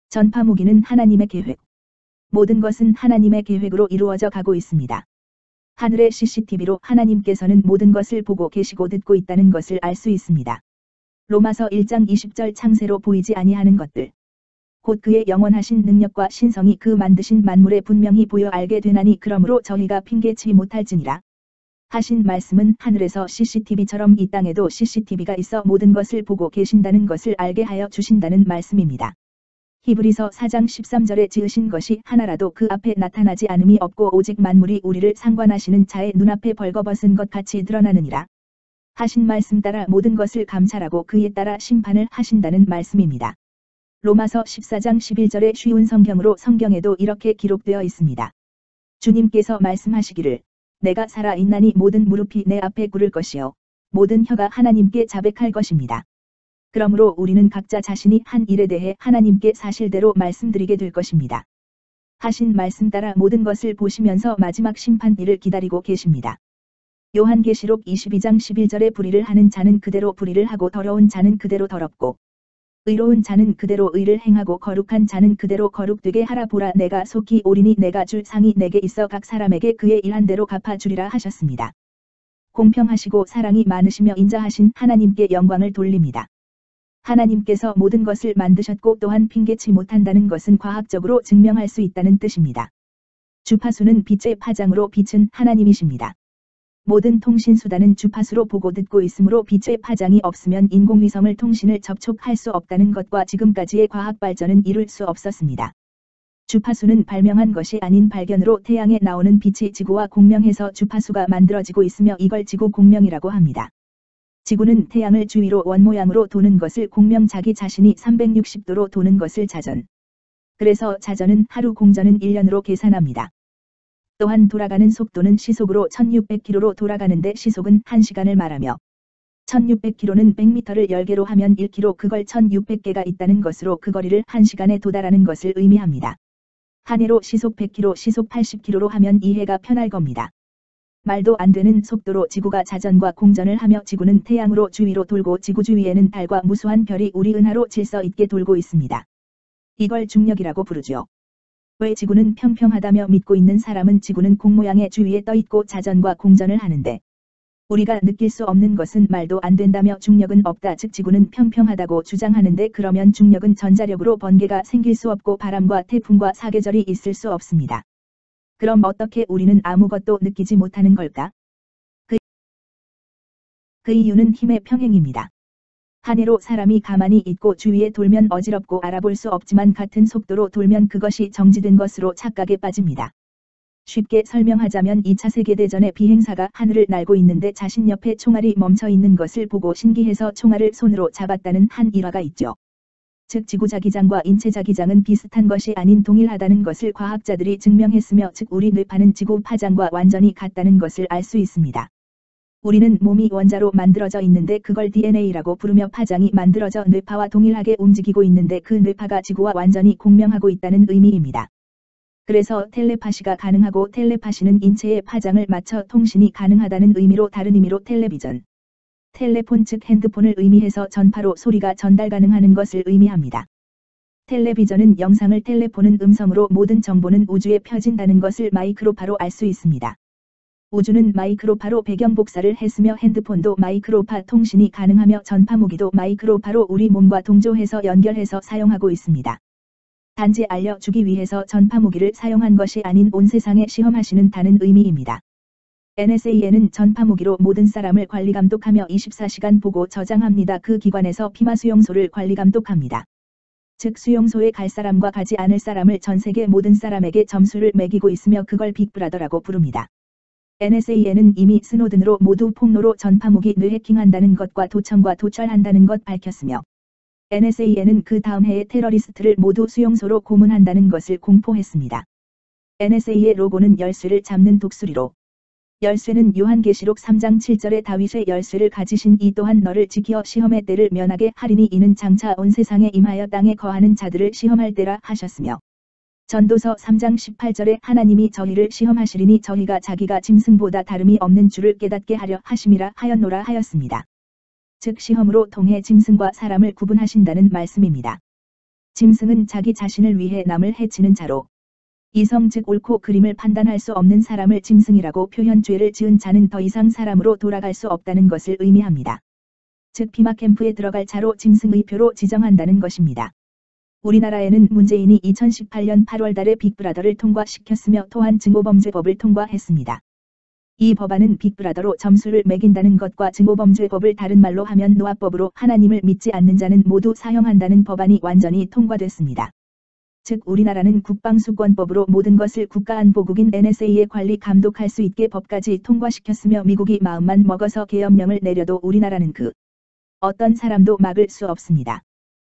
전파무기는 하나님의 계획. 모든 것은 하나님의 계획으로 이루어져 가고 있습니다. 하늘의 CCTV로 하나님께서는 모든 것을 보고 계시고 듣고 있다는 것을 알 수 있습니다. 로마서 1장 20절 창세로 보이지 아니하는 것들. 곧 그의 영원하신 능력과 신성이 그 만드신 만물에 분명히 보여 알게 되나니 그러므로 저희가 핑계치 못할지니라. 하신 말씀은 하늘에서 CCTV처럼 이 땅에도 CCTV가 있어 모든 것을 보고 계신다는 것을 알게 하여 주신다는 말씀입니다. 히브리서 4장 13절에 지으신 것이 하나라도 그 앞에 나타나지 않음이 없고 오직 만물이 우리를 상관하시는 자의 눈앞에 벌거벗은 것 같이 드러나느니라. 하신 말씀 따라 모든 것을 감찰하고 그에 따라 심판을 하신다는 말씀입니다. 로마서 14장 11절의 쉬운 성경으로 성경에도 이렇게 기록되어 있습니다. 주님께서 말씀하시기를 내가 살아있나니 모든 무릎이 내 앞에 꿇을 것이요 모든 혀가 하나님께 자백할 것입니다. 그러므로 우리는 각자 자신이 한 일에 대해 하나님께 사실대로 말씀드리게 될 것입니다. 하신 말씀 따라 모든 것을 보시면서 마지막 심판일을 기다리고 계십니다. 요한계시록 22장 11절에 불의를 하는 자는 그대로 불의를 하고 더러운 자는 그대로 더럽고 의로운 자는 그대로 의를 행하고 거룩한 자는 그대로 거룩되게 하라. 보라 내가 속히 오리니 내가 줄 상이 내게 있어 각 사람에게 그의 일한 대로 갚아주리라 하셨습니다. 공평하시고 사랑이 많으시며 인자하신 하나님께 영광을 돌립니다. 하나님께서 모든 것을 만드셨고 또한 핑계치 못한다는 것은 과학적으로 증명할 수 있다는 뜻입니다. 주파수는 빛의 파장으로 빛은 하나님이십니다. 모든 통신수단은 주파수로 보고 듣고 있으므로 빛의 파장이 없으면 인공위성을 통신을 접촉할 수 없다는 것과 지금까지의 과학 발전은 이룰 수 없었습니다. 주파수는 발명한 것이 아닌 발견으로 태양에 나오는 빛이 지구와 공명해서 주파수가 만들어지고 있으며 이걸 지구 공명이라고 합니다. 지구는 태양을 주위로 원모양으로 도는 것을 공명 자기 자신이 360도로 도는 것을 자전. 그래서 자전은 하루 공전은 1년으로 계산합니다. 또한 돌아가는 속도는 시속으로 1600km로 돌아가는데 시속은 1시간을 말하며 1600km는 100m를 10개로 하면 1km 그걸 1600개가 있다는 것으로 그 거리를 1시간에 도달하는 것을 의미합니다. 한 해로 시속 100km 시속 80km로 하면 2해가 편할 겁니다. 말도 안 되는 속도로 지구가 자전과 공전을 하며 지구는 태양으로 주위로 돌고 지구 주위에는 달과 무수한 별이 우리 은하로 질서 있게 돌고 있습니다. 이걸 중력이라고 부르죠. 왜 지구는 평평하다며 믿고 있는 사람은 지구는 공 모양의 주위에 떠있고 자전과 공전을 하는데 우리가 느낄 수 없는 것은 말도 안 된다며 중력은 없다 즉 지구는 평평하다고 주장하는데 그러면 중력은 전자력으로 번개가 생길 수 없고 바람과 태풍과 사계절이 있을 수 없습니다. 그럼 어떻게 우리는 아무것도 느끼지 못하는 걸까? 그 이유는 힘의 평행입니다. 한 해로 사람이 가만히 있고 주위에 돌면 어지럽고 알아볼 수 없지만 같은 속도로 돌면 그것이 정지된 것으로 착각에 빠집니다. 쉽게 설명하자면 2차 세계대전의 비행사가 하늘을 날고 있는데 자신 옆에 총알이 멈춰 있는 것을 보고 신기해서 총알을 손으로 잡았다는 한 일화가 있죠. 즉 지구자기장과 인체자기장은 비슷한 것이 아닌 동일하다는 것을 과학자들이 증명했으며 즉 우리 뇌파는 지구 파장과 완전히 같다는 것을 알 수 있습니다. 우리는 몸이 원자로 만들어져 있는데 그걸 DNA라고 부르며 파장이 만들어져 뇌파와 동일하게 움직이고 있는데 그 뇌파가 지구와 완전히 공명하고 있다는 의미입니다. 그래서 텔레파시가 가능하고 텔레파시는 인체의 파장을 맞춰 통신이 가능하다는 의미로 다른 의미로 텔레비전, 텔레폰 즉 핸드폰을 의미해서 전파로 소리가 전달 가능하는 것을 의미합니다. 텔레비전은 영상을 텔레폰은 음성으로 모든 정보는 우주에 펴진다는 것을 마이크로파로 알 수 있습니다. 우주는 마이크로파로 배경 복사를 했으며 핸드폰도 마이크로파 통신이 가능하며 전파무기도 마이크로파로 우리 몸과 동조해서 연결해서 사용하고 있습니다. 단지 알려주기 위해서 전파무기를 사용한 것이 아닌 온 세상에 시험하시는 다는 의미입니다. NSA는 전파무기로 모든 사람을 관리감독하며 24시간 보고 저장합니다. 그 기관에서 피마 수용소를 관리감독합니다. 즉 수용소에 갈 사람과 가지 않을 사람을 전 세계 모든 사람에게 점수를 매기고 있으며 그걸 빅브라더라고 부릅니다. NSA는 이미 스노든으로 모두 폭로로 전파무기 뇌해킹한다는 것과 도청과 도철한다는 것 밝혔으며 NSA는 그 다음 해에 테러리스트를 모두 수용소로 고문한다는 것을 공포했습니다. NSA의 로고는 열쇠를 잡는 독수리로 열쇠는 요한계시록 3장 7절에 다윗의 열쇠를 가지신 이 또한 너를 지키어 시험의 때를 면하게 하리니 이는 장차 온 세상에 임하여 땅에 거하는 자들을 시험할 때라 하셨으며 전도서 3장 18절에 하나님이 저희를 시험하시리니 저희가 자기가 짐승보다 다름이 없는 줄을 깨닫게 하려 하심이라 하였노라 하였습니다. 즉 시험으로 통해 짐승과 사람을 구분하신다는 말씀입니다. 짐승은 자기 자신을 위해 남을 해치는 자로 이성 즉 옳고 그림을 판단할 수 없는 사람을 짐승이라고 표현 죄를 지은 자는 더 이상 사람으로 돌아갈 수 없다는 것을 의미합니다. 즉 피마 캠프에 들어갈 자로 짐승의 표로 지정한다는 것입니다. 우리나라에는 문재인이 2018년 8월 달에 빅브라더를 통과시켰으며 또한 증오범죄법을 통과했습니다. 이 법안은 빅브라더로 점수를 매긴다는 것과 증오범죄법을 다른 말로 하면 노아법으로 하나님을 믿지 않는 자는 모두 사형한다는 법안이 완전히 통과됐습니다. 즉 우리나라는 국방수권법으로 모든 것을 국가안보국인 NSA에 관리 감독할 수 있게 법까지 통과시켰으며 미국이 마음만 먹어서 계엄령을 내려도 우리나라는 그 어떤 사람도 막을 수 없습니다.